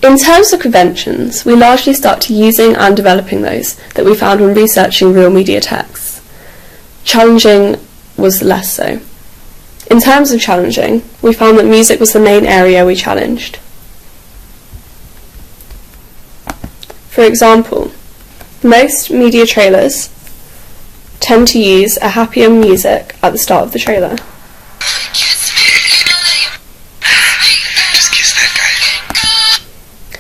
In terms of conventions, we largely stuck to using and developing those that we found when researching real media texts. Challenging was less so. In terms of challenging, we found that music was the main area we challenged. For example, most media trailers tend to use a happier music at the start of the trailer.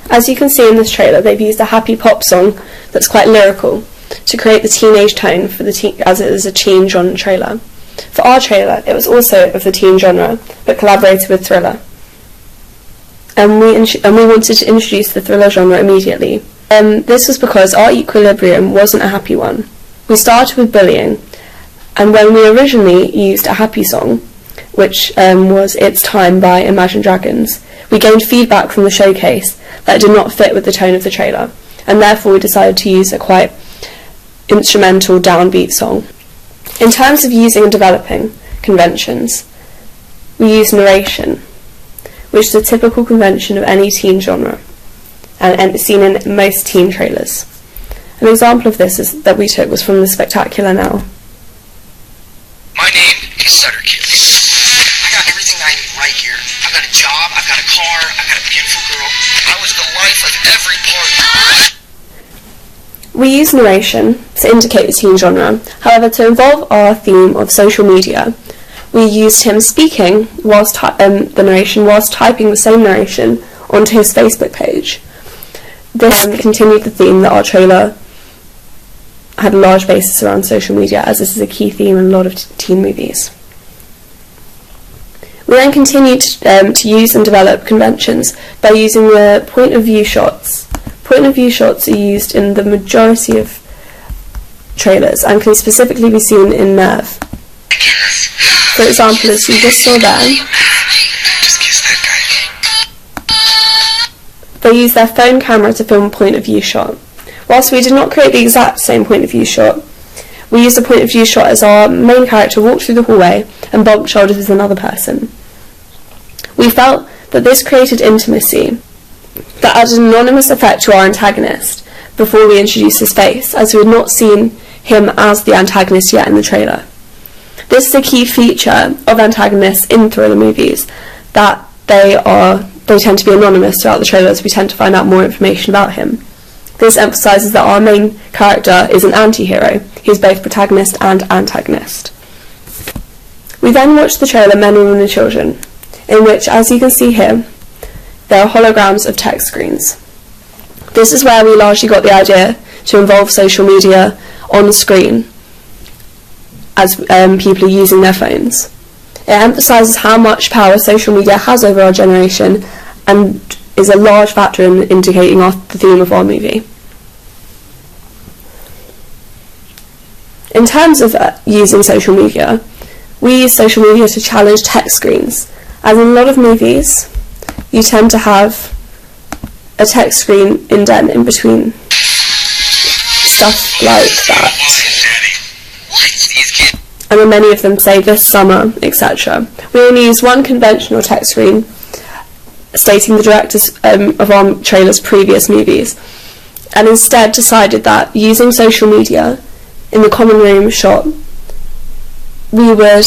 As you can see in this trailer, they've used a happy pop song that's quite lyrical to create the teenage tone for as it is a teen genre trailer. For our trailer, it was also of the teen genre, but collaborated with thriller. And we wanted to introduce the thriller genre immediately. This was because our equilibrium wasn't a happy one. We started with bullying, and when we originally used a happy song, which was It's Time by Imagine Dragons, we gained feedback from the showcase that did not fit with the tone of the trailer, and therefore we decided to use a quite instrumental downbeat song. In terms of using and developing conventions, we use narration, which is a typical convention of any teen genre, and seen in most teen trailers. An example of this that we took was from The Spectacular Now. My name is Sutter Kid. I got everything I need right here. I've got a job, I've got a car, I've got a beautiful girl. I was the life of every party. We use narration to indicate the teen genre. However, to involve our theme of social media, we used him speaking whilst the narration whilst typing the same narration onto his Facebook page. This continued the theme that our trailer had a large basis around social media, as this is a key theme in a lot of teen movies. We then continued to use and develop conventions by using the point of view shots. Point of view shots are used in the majority of trailers and can specifically be seen in Nerve. For example, as you just saw there, they use their phone camera to film a point of view shot. Whilst we did not create the exact same point of view shot, we used a point of view shot as our main character walked through the hallway and bumped shoulders with another person. We felt that this created intimacy that added an anonymous effect to our antagonist before we introduced his face, as we had not seen him as the antagonist yet in the trailer. This is a key feature of antagonists in thriller movies, that they tend to be anonymous throughout the trailers. We tend to find out more information about him. This emphasises that our main character is an anti-hero. He is both protagonist and antagonist. We then watched the trailer Men, Women and Children, in which, as you can see here, there are holograms of text screens. This is where we largely got the idea to involve social media on the screen as people are using their phones. It emphasises how much power social media has over our generation and is a large factor in indicating the theme of our movie. In terms of using social media, we use social media to challenge text screens, as in a lot of movies you tend to have a text screen indent in between stuff like that. And then many of them say this summer, etc. We only use one conventional text screen stating the directors of our trailer's previous movies, and instead decided that using social media in the common room shot, we would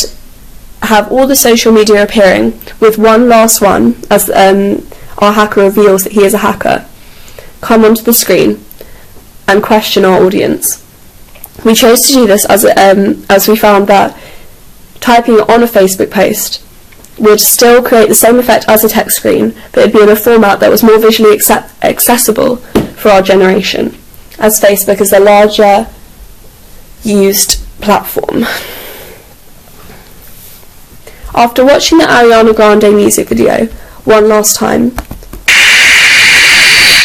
have all the social media appearing with one last one, as our hacker reveals that he is a hacker, come onto the screen and question our audience. We chose to do this as we found that typing it on a Facebook post would still create the same effect as a text screen, but it would be in a format that was more visually accessible for our generation, as Facebook is a larger used platform. After watching the Ariana Grande music video one last time,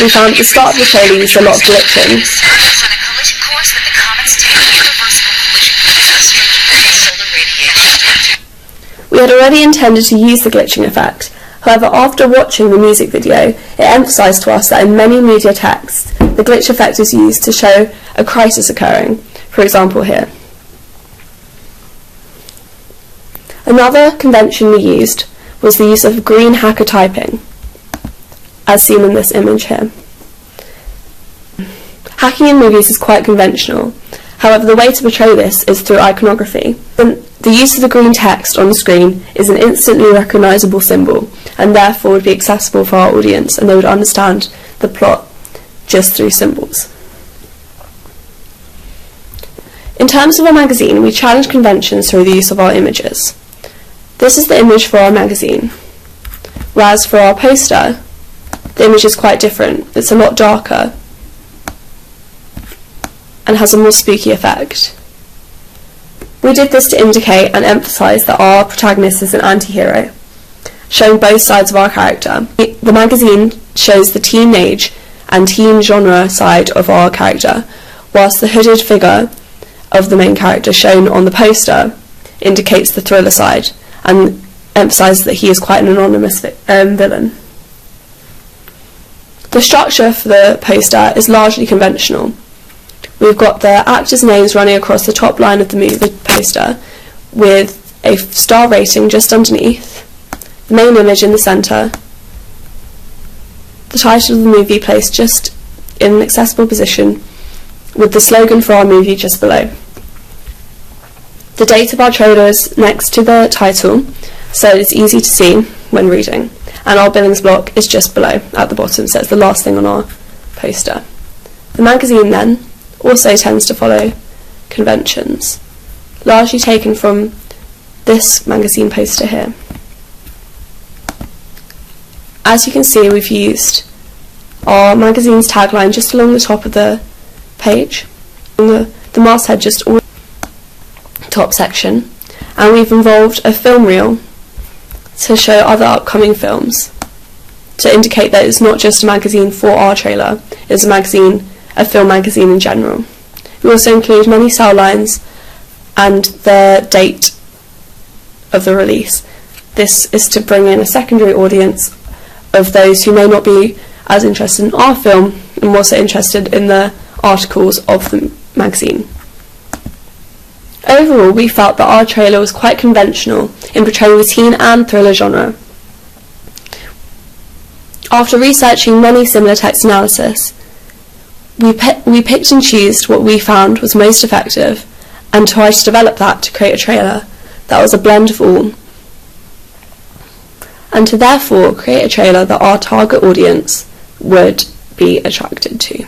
we found at the start of the trailer used a lot of glitching. We had already intended to use the glitching effect. However, after watching the music video, it emphasised to us that in many media texts, the glitch effect is used to show a crisis occurring, for example here. Another convention we used was the use of green hacker typing. as seen in this image here. Hacking in movies is quite conventional. However, the way to portray this is through iconography. The use of the green text on the screen is an instantly recognisable symbol, and therefore would be accessible for our audience, and they would understand the plot just through symbols. In terms of our magazine, we challenge conventions through the use of our images. This is the image for our magazine, whereas for our poster, the image is quite different. It's a lot darker and has a more spooky effect. We did this to indicate and emphasise that our protagonist is an anti-hero, showing both sides of our character. The magazine shows the teen age and teen genre side of our character, whilst the hooded figure of the main character shown on the poster indicates the thriller side and emphasises that he is quite an anonymous villain. The structure for the poster is largely conventional. We've got the actors' names running across the top line of the poster with a star rating just underneath, the main image in the centre, the title of the movie placed just in an accessible position with the slogan for our movie just below. The date of our trailer is next to the title, so it's easy to see when reading, and our billings block is just below at the bottom, so it's the last thing on our poster. The magazine then also tends to follow conventions, largely taken from this magazine poster here. As you can see, we've used our magazine's tagline just along the top of the page, and the masthead just all top section, and we've involved a film reel to show other upcoming films to indicate that it's not just a magazine for our trailer, it's a film magazine in general. We also include many cell lines and the date of the release. This is to bring in a secondary audience of those who may not be as interested in our film and more so interested in the articles of the magazine. Overall, we felt that our trailer was quite conventional in portraying the teen and thriller genre. After researching many similar text analysis, we picked and chose what we found was most effective and tried to develop that to create a trailer that was a blend of all, and to therefore create a trailer that our target audience would be attracted to.